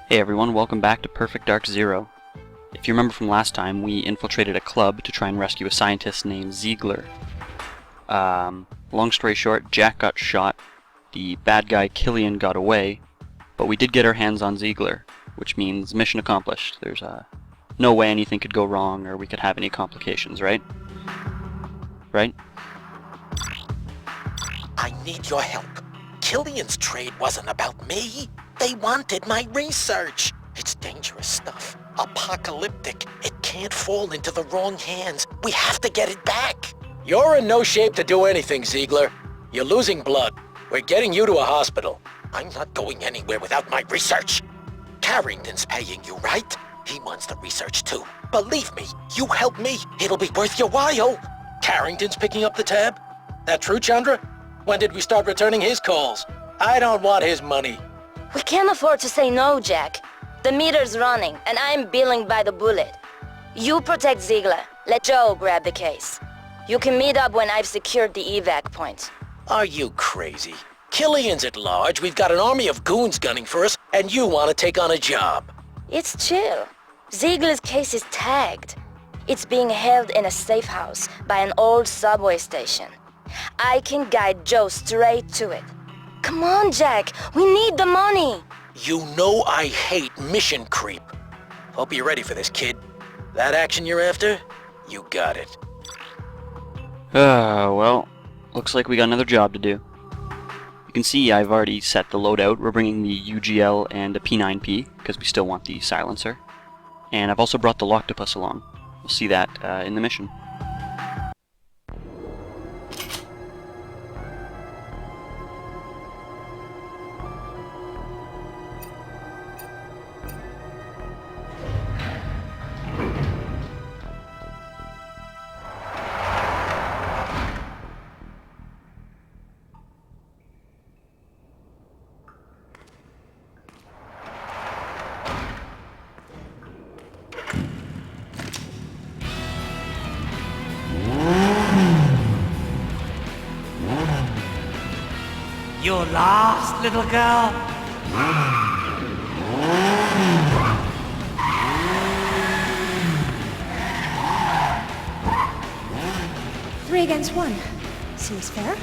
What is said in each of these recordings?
Hey everyone, welcome back to Perfect Dark Zero. If you remember from last time, we infiltrated a club to try and rescue a scientist named Ziegler. Long story short, Jack got shot, the bad guy Killian got away, but we did get our hands on Ziegler, which means mission accomplished. There's no way anything could go wrong or we could have any complications, right? Right? I need your help. Killian's trade wasn't about me. They wanted my research. It's dangerous stuff. Apocalyptic. It can't fall into the wrong hands. We have to get it back. You're in no shape to do anything, Ziegler. You're losing blood. We're getting you to a hospital. I'm not going anywhere without my research. Carrington's paying you, right? He wants the research too. Believe me, you help me, it'll be worth your while. Carrington's picking up the tab? That true, Chandra? When did we start returning his calls? I don't want his money. We can't afford to say no, Jack. The meter's running, and I'm billing by the bullet. You protect Ziegler. Let Joe grab the case. You can meet up when I've secured the evac point. Are you crazy? Killian's at large, we've got an army of goons gunning for us, and you want to take on a job. It's chill. Ziegler's case is tagged. It's being held in a safe house by an old subway station. I can guide Joe straight to it. Come on, Jack. We need the money. You know I hate mission creep. Hope you're ready for this, kid. That action you're after? You got it. Well, looks like we got another job to do. You can see I've already set the loadout. We're bringing the UGL and a P9P, because we still want the silencer. And I've also brought the Loctopus along. We'll see that in the mission. You're lost, little girl? 3 against 1. Seems fair.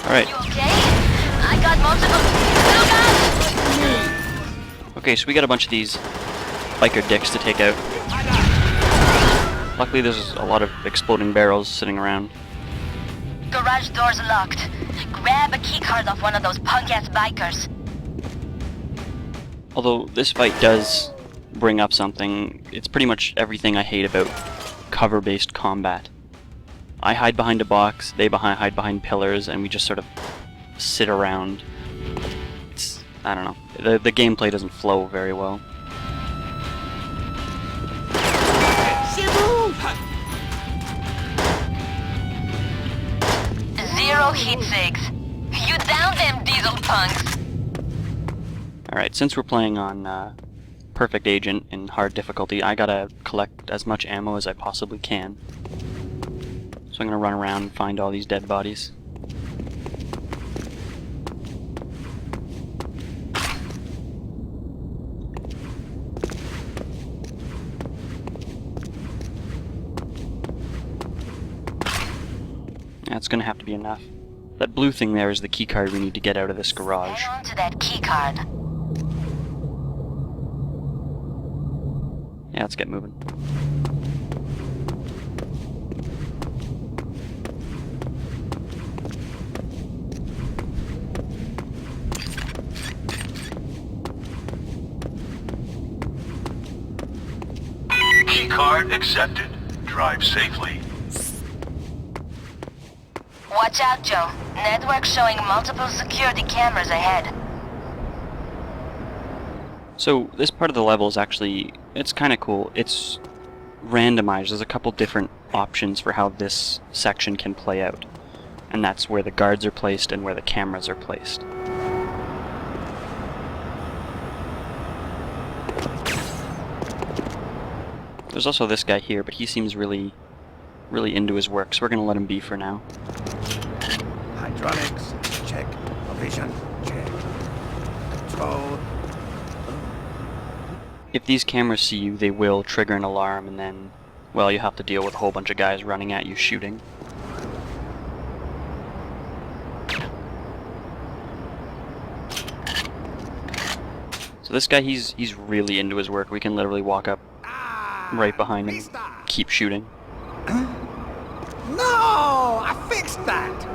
Alright. You okay? I got multiple... Look out! Okay, so we got a bunch of these biker dicks to take out. Luckily there's a lot of exploding barrels sitting around. Garage door's locked. Grab a keycard off one of those punk-ass bikers. Although this fight does bring up something, it's pretty much everything I hate about cover-based combat. I hide behind a box, they hide behind pillars, and we just sort of sit around. I don't know. The gameplay doesn't flow very well. Zero heat sigs. You down them diesel punks. Alright, since we're playing on Perfect Agent in hard difficulty, I gotta collect as much ammo as I possibly can. So I'm gonna run around and find all these dead bodies. That's gonna have to be enough. That blue thing there is the keycard we need to get out of this garage. Hang on to that keycard. Yeah, let's get moving. Keycard accepted. Drive safely. Watch out, Joe. Network showing multiple security cameras ahead. So this part of the level is actually, it's kind of cool. It's randomized. There's a couple different options for how this section can play out. And that's where the guards are placed and where the cameras are placed. There's also this guy here, but he seems really into his work, so we're going to let him be for now. Hydraulics, check. Vision, check. asshole. If these cameras see you, they will trigger an alarm, and then, well, you have to deal with a whole bunch of guys running at you shooting. So this guy, he's really into his work. We can literally walk up right behind him, keep shooting. No! I fixed that!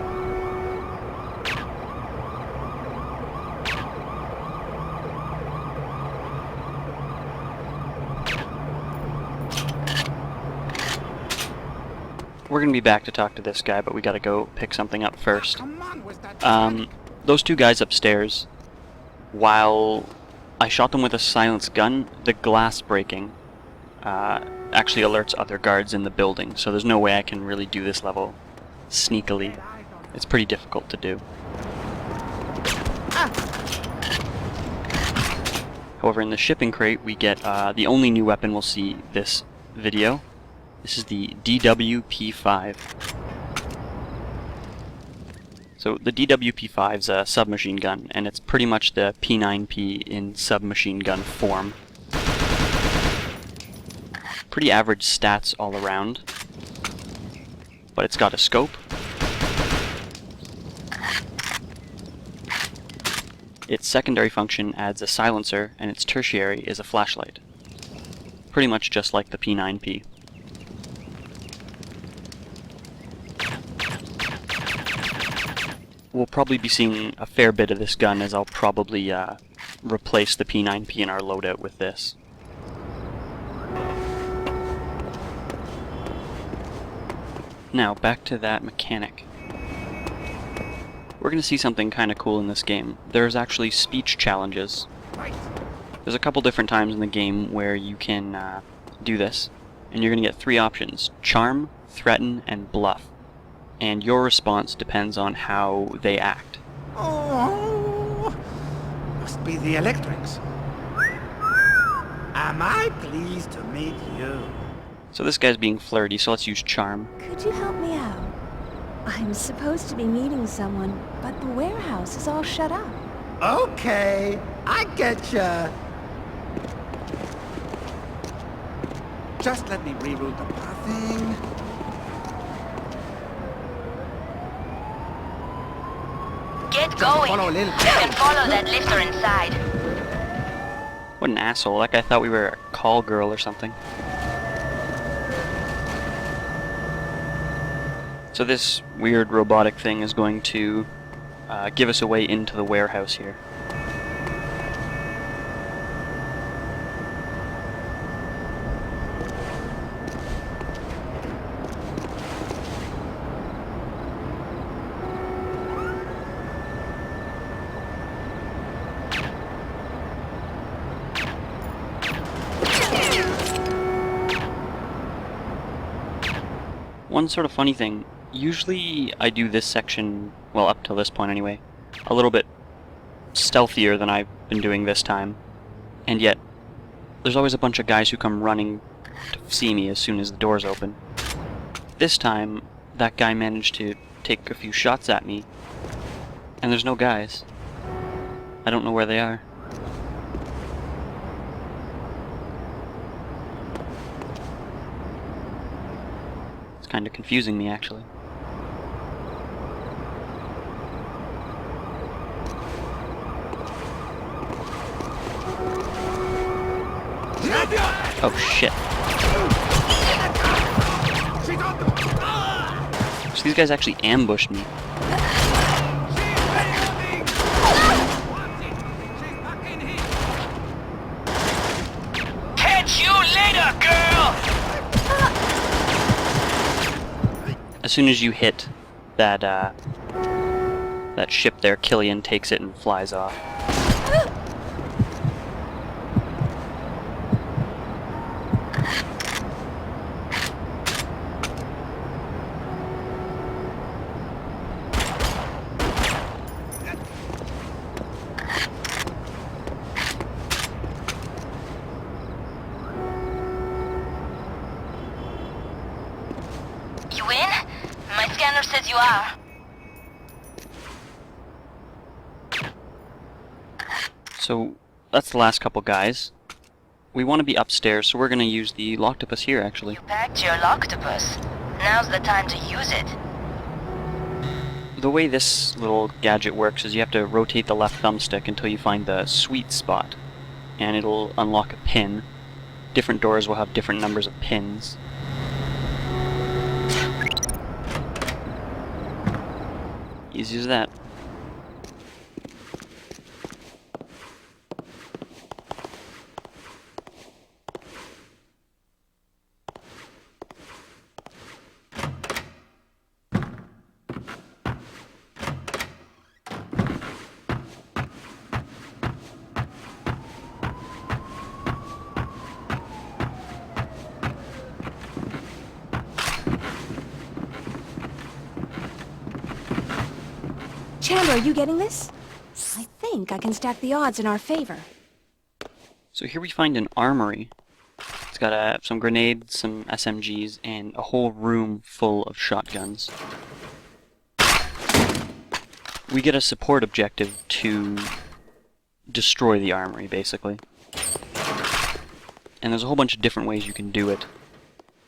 We're gonna be back to talk to this guy, but we gotta go pick something up first. Come on with that. Those two guys upstairs, while I shot them with a silenced gun, the glass breaking actually alerts other guards in the building, so there's no way I can really do this level sneakily. It's pretty difficult to do. However, in the shipping crate, we get the only new weapon we'll see this video. This is the DWP-5. So the DWP-5 is a submachine gun, and it's pretty much the P9P in submachine gun form. Pretty average stats all around, but it's got a scope. Its secondary function adds a silencer, and its tertiary is a flashlight. Pretty much just like the P9P. We'll probably be seeing a fair bit of this gun, as I'll probably replace the P9P in our loadout with this. Now, back to that mechanic. We're going to see something kind of cool in this game. There's actually speech challenges. There's a couple different times in the game where you can do this, and you're going to get 3 options: charm, threaten, and bluff. And your response depends on how they act. Oh, must be the electrics. Am I pleased to meet you? So this guy's being flirty, so let's use charm. Could you help me out? I'm supposed to be meeting someone, but the warehouse is all shut up. Okay, I getcha. Just let me reroute the pathing. Get going. follow a You little- can follow that lifter inside. What an asshole. That guy thought we were a call girl or something. So this weird robotic thing is going to give us a way into the warehouse here. One sort of funny thing, usually I do this section, well up till this point anyway, a little bit stealthier than I've been doing this time, and yet there's always a bunch of guys who come running to see me as soon as the doors open. This time, that guy managed to take a few shots at me, and there's no guys. I don't know where they are. Kind of confusing me, actually. Oh shit. So these guys actually ambushed me. Catch you later, girl! As soon as you hit that that ship there, Killian takes it and flies off. You in? My scanner says you are. So that's the last couple guys. We want to be upstairs, so we're going to use the Loctopus here, actually. You packed your Loctopus. Now's the time to use it. The way this little gadget works is you have to rotate the left thumbstick until you find the sweet spot, and it'll unlock a pin. Different doors will have different numbers of pins. Easy as that. Chandler, are you getting this? I think I can stack the odds in our favor. So here we find an armory. It's got some grenades, some SMGs, and a whole room full of shotguns. We get a support objective to destroy the armory, basically. And there's a whole bunch of different ways you can do it.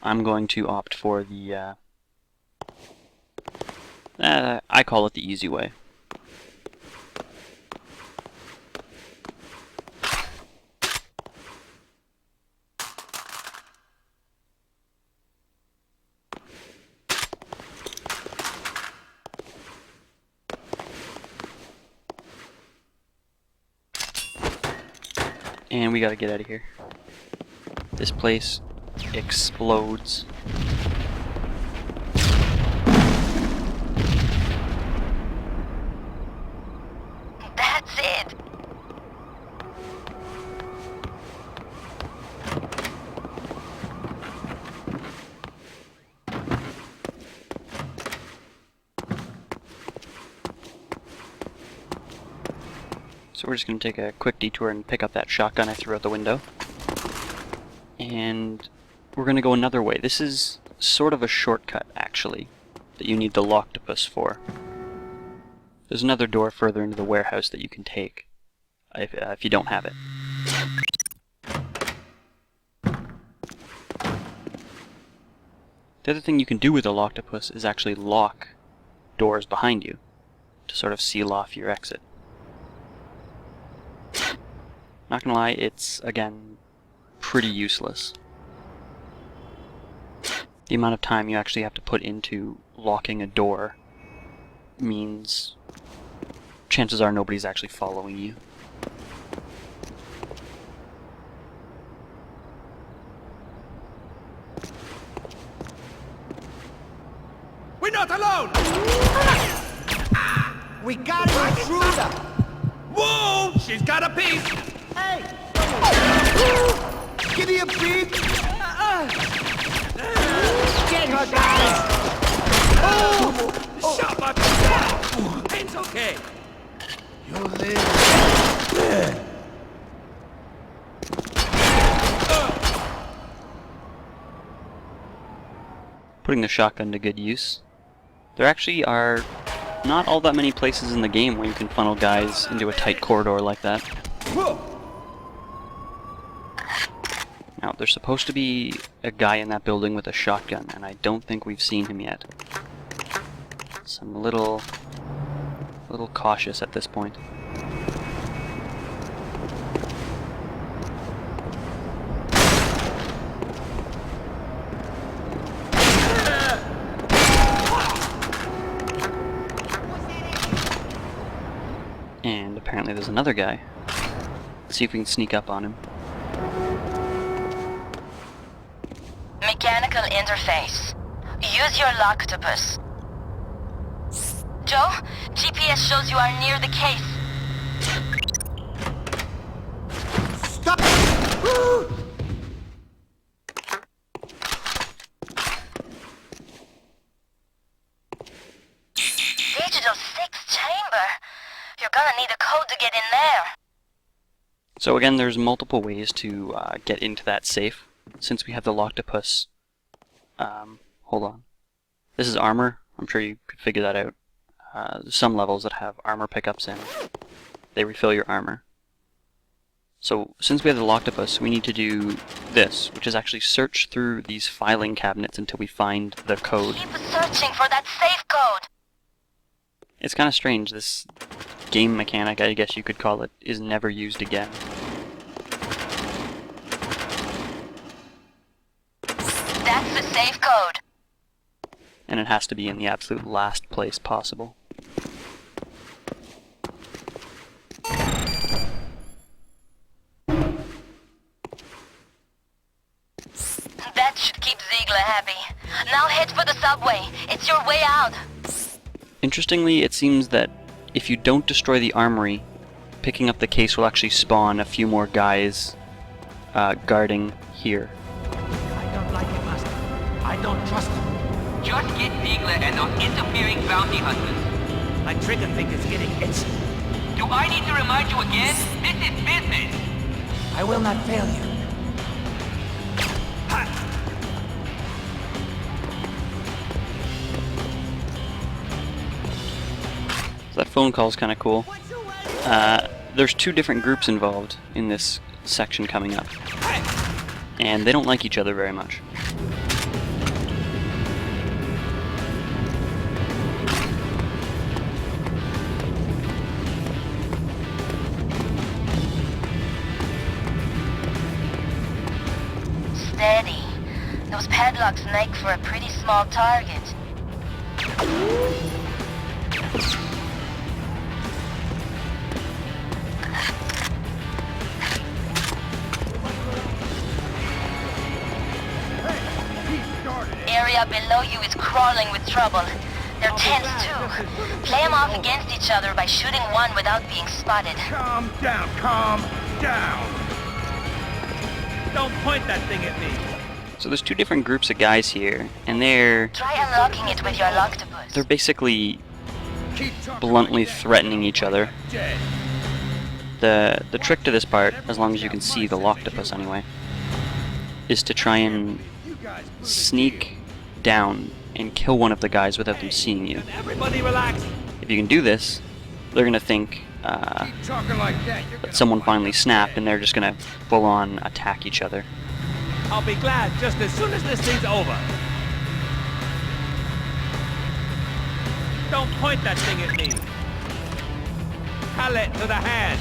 I'm going to opt for the, I call it the easy way. And we gotta get out of here. This place explodes. That's it. So we're just going to take a quick detour and pick up that shotgun I threw out the window. And we're going to go another way. This is sort of a shortcut, actually, that you need the Loctopus for. There's another door further into the warehouse that you can take, if you don't have it. The other thing you can do with the Loctopus is actually lock doors behind you to sort of seal off your exit. Not gonna lie, it's, again, pretty useless. The amount of time you actually have to put into locking a door means chances are nobody's actually following you. We're not alone! We got an intruder! Whoa! She's got a piece! Hey! Give me a beat! Get her, guys! Oh! Shut up! It's okay! You'll live! Putting the shotgun to good use. There actually are not all that many places in the game where you can funnel guys into a tight corridor like that. Now, there's supposed to be a guy in that building with a shotgun, and I don't think we've seen him yet. So I'm a little cautious at this point. And apparently there's another guy. Let's see if we can sneak up on him. Mechanical interface. Use your Loctopus. Joe, GPS shows you are near the case. Stop! Digital 6 chamber. You're gonna need a code to get in there. So again, there's multiple ways to get into that safe. Since we have the Loctopus, hold on. This is armor. I'm sure you could figure that out. There's some levels that have armor pickups and they refill your armor. So since we have the Loctopus, we need to do this, which is actually search through these filing cabinets until we find the code. Keep searching for that safe code. It's kind of strange, this game mechanic, I guess you could call it, is never used again. That's the safe code. And it has to be in the absolute last place possible. That should keep Ziegler happy. Now head for the subway. It's your way out. Interestingly, it seems that if you don't destroy the armory, picking up the case will actually spawn a few more guys guarding here. I don't like it, Master. I don't trust him. Just get Ziegler and those interfering bounty hunters. My trigger finger's getting itchy. Do I need to remind you again? This is business! I will not fail you. So that phone call is kind of cool. There's two different groups involved in this section coming up. And they don't like each other very much. Steady. Those padlocks make for a pretty small target. Area below you is crawling with trouble. They're tense too. Play them off against each other by shooting one without being spotted. Calm down, calm down. Don't point that thing at me. So there's two different groups of guys here, and they're Try unlocking it with your Loctopus. basically bluntly threatening each other. Dead. The trick to this part, as long as you can see the Loctopus anyway, is to try and sneak down and kill one of the guys without them seeing you. Everybody relax. If you can do this, they're gonna think Keep talking like that. You're that someone finally snapped, and they're just gonna full-on attack each other. I'll be glad just as soon as this thing's over. Don't point that thing at me. Pallet to the hand.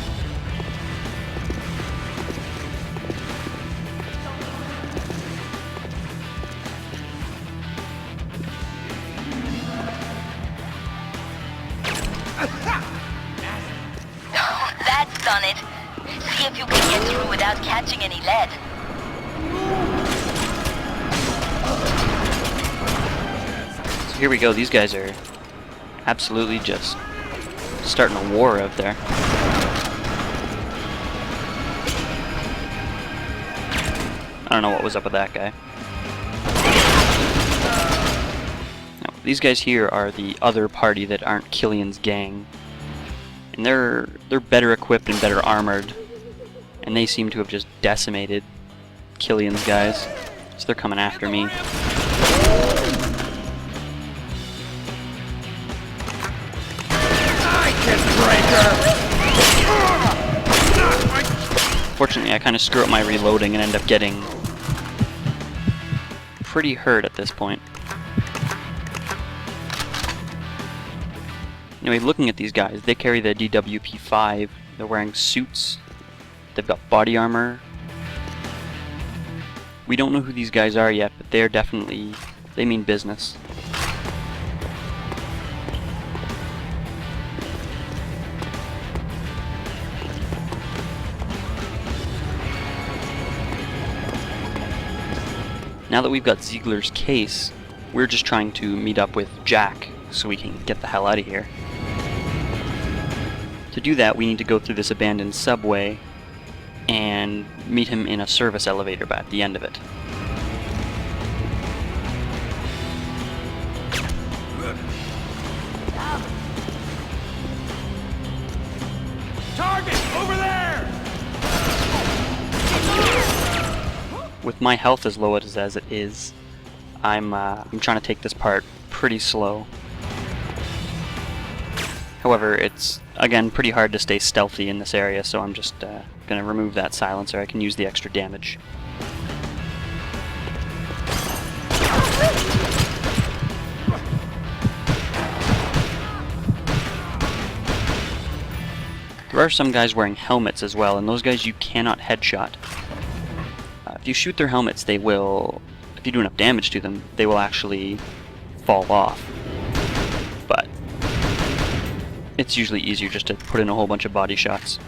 That's done it. See if you can get through without catching any lead. So here we go, these guys are absolutely just starting a war out there. I don't know what was up with that guy. Now, these guys here are the other party that aren't Killian's gang. And they're better equipped and better armored. And they seem to have just decimated Killian's guys. So they're coming after me. Fortunately, I kind of screw up my reloading and end up getting pretty hurt at this point. Anyway, looking at these guys, they carry the DWP-5, they're wearing suits, they've got body armor. We don't know who these guys are yet, but they're definitely, they mean business. Now that we've got Ziegler's case, we're just trying to meet up with Jack so we can get the hell out of here. To do that, we need to go through this abandoned subway and meet him in a service elevator at the end of it. Target over there. With my health as low as it is, I'm trying to take this part pretty slow. However, it's again pretty hard to stay stealthy in this area, so I'm just gonna going to remove that silencer. I can use the extra damage. There are some guys wearing helmets as well, and those guys you cannot headshot. If you shoot their helmets, they will, if you do enough damage to them, they will actually fall off. But it's usually easier just to put in a whole bunch of body shots.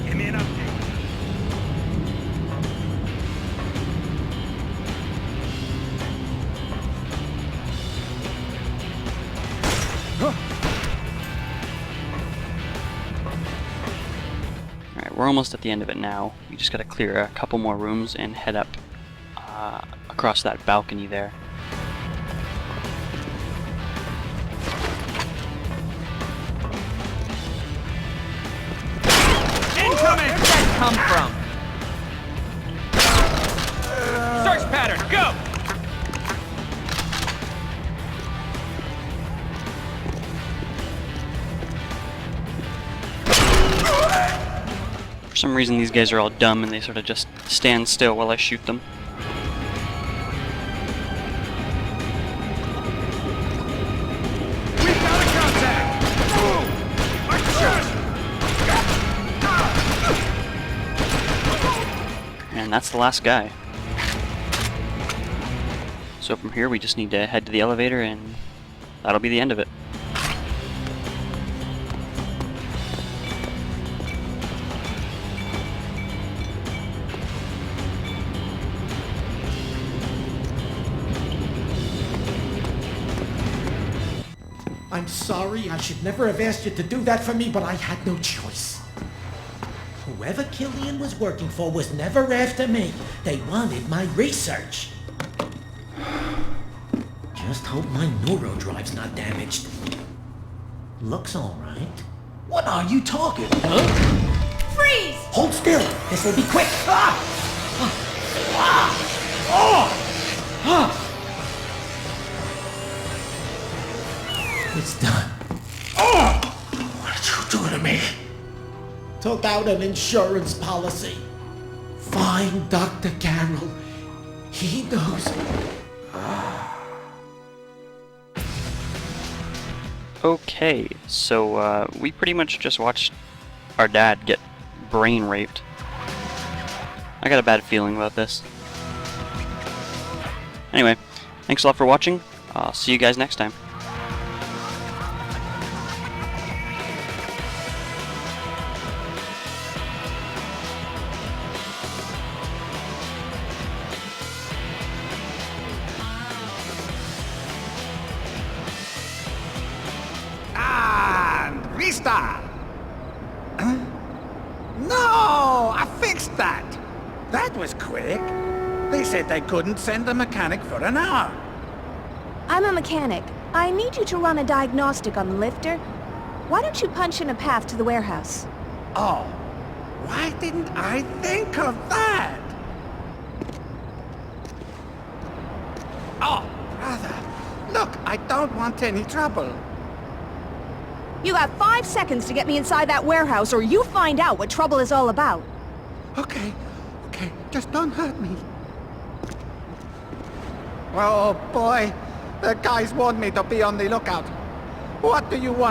Give me an update. Alright, we're almost at the end of it now. We just gotta clear a couple more rooms and head up across that balcony there. Incoming! Where'd that come from? Search pattern, go! For some reason these guys are all dumb and they sort of just stand still while I shoot them. We got a contact! My chest! And that's the last guy. So from here we just need to head to the elevator and that'll be the end of it. I'm sorry, I should never have asked you to do that for me, but I had no choice. Whoever Killian was working for was never after me. They wanted my research. Just hope my neurodrive's not damaged. Looks all right. What are you talking, huh? Freeze! Hold still. This will be quick. Ah! Ah! Oh! Ah! It's done. Oh! What did you do to me? Took out an insurance policy. Find Dr. Carroll. He knows. Okay, so we pretty much just watched our dad get brain raped. I got a bad feeling about this. Anyway, thanks a lot for watching. I'll see you guys next time. And restart! Huh? No! I fixed that! That was quick. They said they couldn't send the mechanic for an hour. I'm a mechanic. I need you to run a diagnostic on the lifter. Why don't you punch in a path to the warehouse? Oh, why didn't I think of that? Oh, brother, look, I don't want any trouble. You have 5 seconds to get me inside that warehouse or you find out what trouble is all about. Okay, just don't hurt me. Oh boy, the guys warned me to be on the lookout. What do you want?